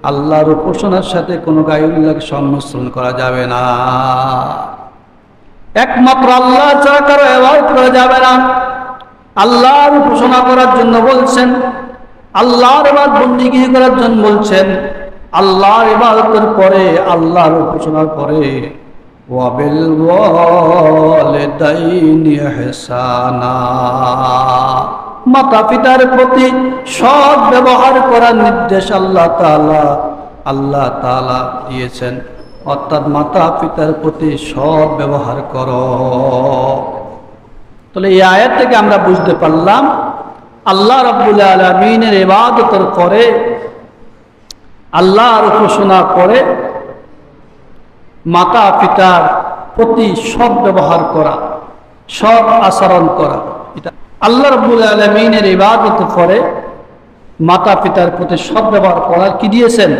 আল্লাহর উপাসনার সাথে কোনো গায়রুল্লাহকে সংমিশ্রণ করা যাবে না। একমাত্র আল্লাহ ছাড়া কারো ইবাদত করা যাবে না। আল্লাহর উপাসনা করার জন্য বলছেন, আল্লাহর ইবাদত বন্দেগী করার জন্য বলছেন। আল্লাহর ইবাদতের পরে, আল্লাহর উপাসনার পরে ওয়াবিল ওয়ালিদাইনি ইহসানা, মাতা পিতার প্রতি সৎ ব্যবহার করার নির্দেশ আল্লাহ তাআলা দিয়েছেন। অর্থাৎ মাতা পিতার প্রতি সৎ ব্যবহার করো। তাহলে এই আয়াত থেকে আমরা বুঝতে পারলাম আল্লাহ রাব্বুল আলামিনের ইবাদতের পরে, আল্লাহর উপাসনা করে মাতা পিতার প্রতি সৎ ব্যবহার করা, সৎ আচরণ করা, এটা আল্লাহ রাব্বুল আলামিনের ইবাদতের পরে মাতা পিতার প্রতি সৎ ব্যবহার করার কি দিয়েছেন?